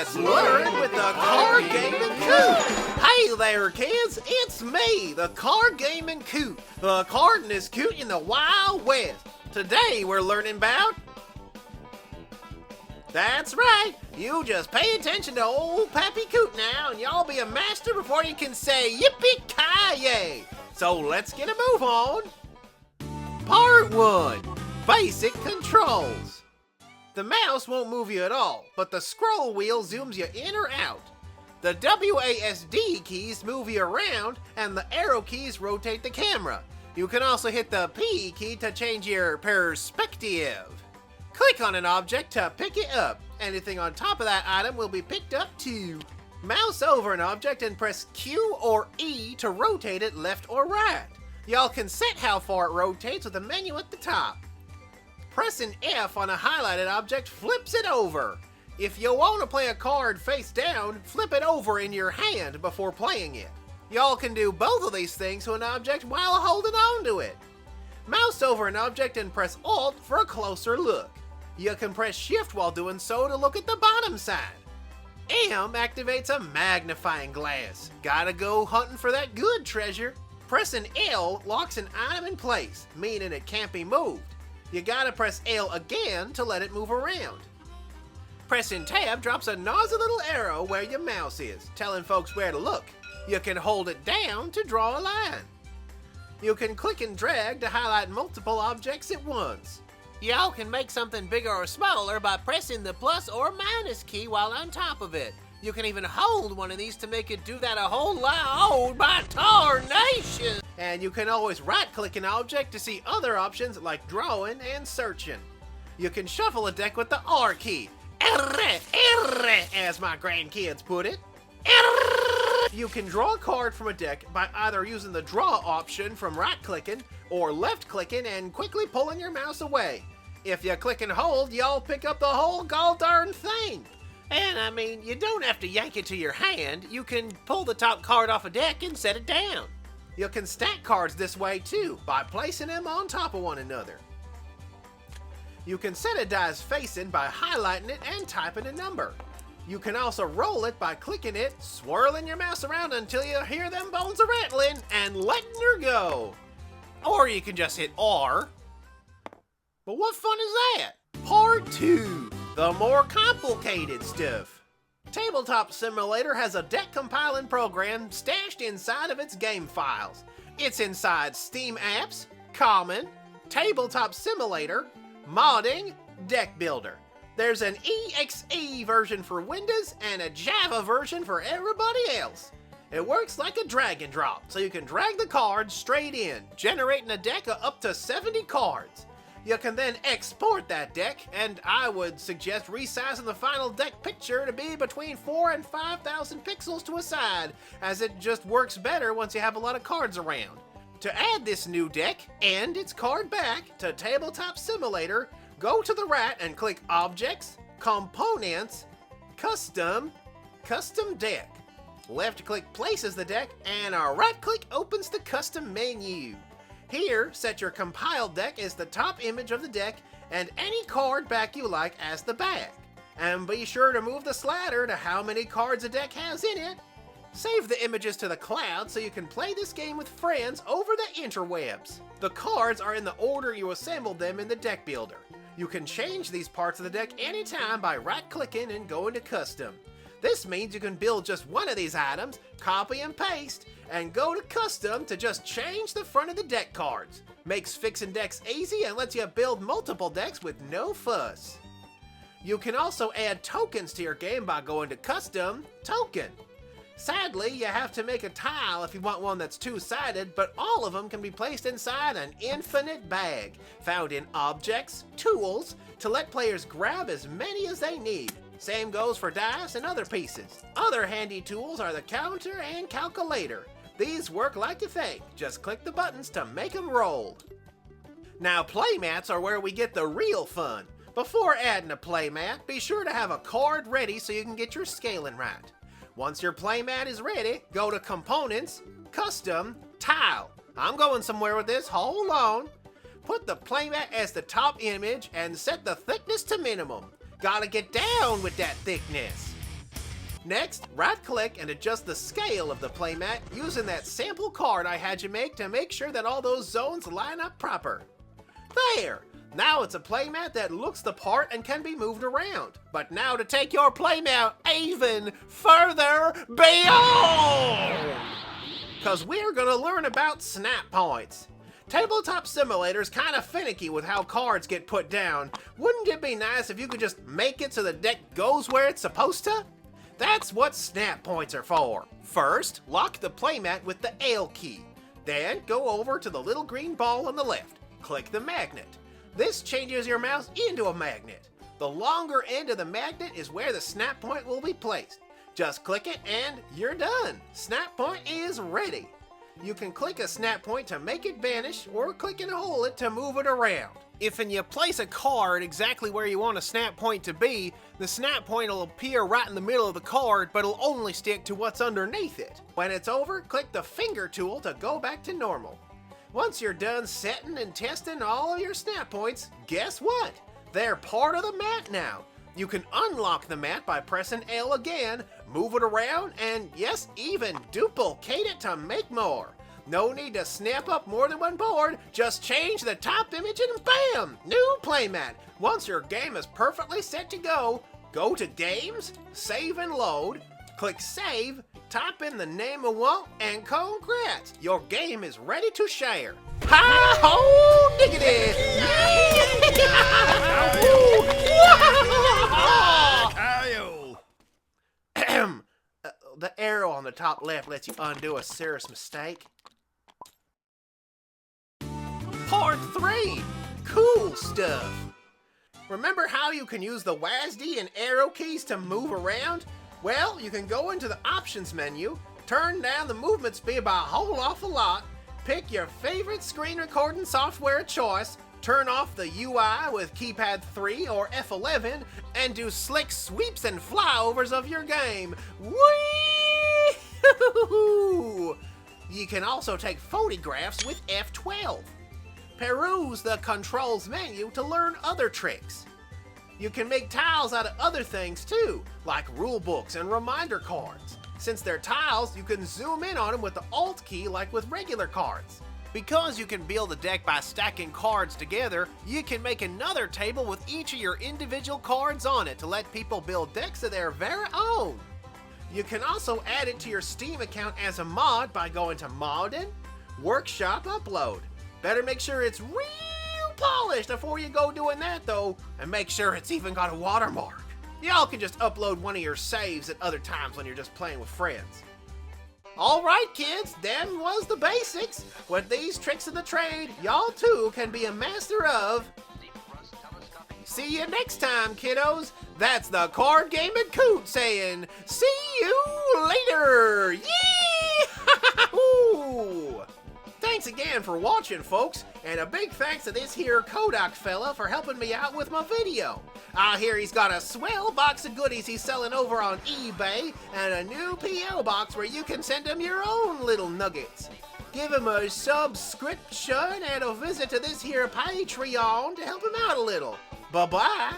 Let's learn with the Card Gaming Coot! Hey there, kids! It's me, the Card Gaming Coot, the cardinest coot in the Wild West. Today we're learning about... That's right! You just pay attention to old Pappy Coot now, and y'all be a master before you can say yippee-ki-yay! So let's get a move on! Part 1. Basic Controls. The mouse won't move you at all, but the scroll wheel zooms you in or out. The WASD keys move you around, and the arrow keys rotate the camera. You can also hit the P key to change your perspective. Click on an object to pick it up. Anything on top of that item will be picked up too. Mouse over an object and press Q or E to rotate it left or right. Y'all can set how far it rotates with the menu at the top. Pressing F on a highlighted object flips it over. If you want to play a card face down, flip it over in your hand before playing it. Y'all can do both of these things to an object while holding on to it. Mouse over an object and press Alt for a closer look. You can press Shift while doing so to look at the bottom side. M activates a magnifying glass. Gotta go hunting for that good treasure. Pressing L locks an item in place, meaning it can't be moved. You gotta press L again to let it move around. Pressing Tab drops a noisy little arrow where your mouse is, telling folks where to look. You can hold it down to draw a line. You can click and drag to highlight multiple objects at once. Y'all can make something bigger or smaller by pressing the plus or minus key while on top of it. You can even hold one of these to make it do that a whole lot. Oh, my tarnation! And you can always right-click an object to see other options like drawing and searching. You can shuffle a deck with the R key. As my grandkids put it. You can draw a card from a deck by either using the draw option from right-clicking or left-clicking and quickly pulling your mouse away. If you click and hold, y'all pick up the whole gall darn thing. And I mean, you don't have to yank it to your hand. You can pull the top card off a deck and set it down. You can stack cards this way too, by placing them on top of one another. You can set a die's facing by highlighting it and typing a number. You can also roll it by clicking it, swirling your mouse around until you hear them bones a rattling, and letting her go. Or you can just hit R. But what fun is that? Part 2. The more complicated stuff. Tabletop Simulator has a deck compiling program stashed inside of its game files. It's inside Steam apps, Common, Tabletop Simulator, Modding, Deck Builder. There's an EXE version for Windows and a Java version for everybody else. It works like a drag and drop, so you can drag the cards straight in, generating a deck of up to 70 cards. You can then export that deck, and I would suggest resizing the final deck picture to be between 4,000 and 5,000 pixels to a side, as it just works better once you have a lot of cards around. To add this new deck and its card back to Tabletop Simulator, go to the right and click Objects, Components, Custom, Custom Deck. Left click places the deck, and a right click opens the custom menu. Here, set your compiled deck as the top image of the deck and any card back you like as the back. And be sure to move the slider to how many cards a deck has in it. Save the images to the cloud so you can play this game with friends over the interwebs. The cards are in the order you assembled them in the deck builder. You can change these parts of the deck anytime by right-clicking and going to Custom. This means you can build just one of these items, copy and paste, and go to Custom to just change the front of the deck cards. Makes fixing decks easy and lets you build multiple decks with no fuss. You can also add tokens to your game by going to Custom, Token. Sadly, you have to make a tile if you want one that's two-sided, but all of them can be placed inside an infinite bag, found in Objects, Tools, to let players grab as many as they need. Same goes for dice and other pieces. Other handy tools are the counter and calculator. These work like you think, just click the buttons to make them roll. Now playmats are where we get the real fun. Before adding a playmat, be sure to have a card ready so you can get your scaling right. Once your playmat is ready, go to Components, Custom, Tile. I'm going somewhere with this, hold on. Put the playmat as the top image and set the thickness to minimum. Gotta get down with that thickness. Next, right-click and adjust the scale of the playmat using that sample card I had you make sure that all those zones line up proper. There! Now it's a playmat that looks the part and can be moved around. But now to take your playmat even further beyond! Because we're going to learn about snap points. Tabletop Simulator's kind of finicky with how cards get put down. Wouldn't it be nice if you could just make it so the deck goes where it's supposed to? That's what snap points are for. First, lock the playmat with the L key. Then go over to the little green ball on the left. Click the magnet. This changes your mouse into a magnet. The longer end of the magnet is where the snap point will be placed. Just click it and you're done. Snap point is ready. You can click a snap point to make it vanish or click and hold it to move it around. If you place a card exactly where you want a snap point to be, the snap point will appear right in the middle of the card, but it'll only stick to what's underneath it. When it's over, click the finger tool to go back to normal. Once you're done setting and testing all of your snap points, guess what? They're part of the mat now. You can unlock the mat by pressing L again, move it around, and yes, even duplicate it to make more. No need to snap up more than one board, just change the top image and bam! New playmat. Once your game is perfectly set to go, go to Games, Save and Load, click Save, type in the name you want, and congrats! Your game is ready to share. Hi-ho diggity! The arrow on the top left lets you undo a serious mistake. Part 3, cool stuff. Remember how you can use the WASD and arrow keys to move around? Well, you can go into the options menu, turn down the movement speed by a whole awful lot, pick your favorite screen recording software of choice, turn off the UI with keypad 3 or F11, and do slick sweeps and flyovers of your game. Whee! You can also take photographs with F12. Peruse the controls menu to learn other tricks. You can make tiles out of other things too, like rule books and reminder cards. Since they're tiles, you can zoom in on them with the Alt key like with regular cards. Because you can build a deck by stacking cards together, you can make another table with each of your individual cards on it to let people build decks of their very own. You can also add it to your Steam account as a mod by going to Modding, Workshop Upload. Better make sure it's real polished before you go doing that though, and make sure it's even got a watermark. Y'all can just upload one of your saves at other times when you're just playing with friends. Alright kids, them was the basics. With these tricks of the trade, y'all too can be a master of. See you next time, kiddos. That's the Card Gaming Coot saying, see you later. Yee-hoo! Thanks again for watching, folks, and a big thanks to this here Kodak fella for helping me out with my video. I hear he's got a swell box of goodies he's selling over on eBay and a new P.O. box where you can send him your own little nuggets. Give him a subscription and a visit to this here Patreon to help him out a little. Bye-bye.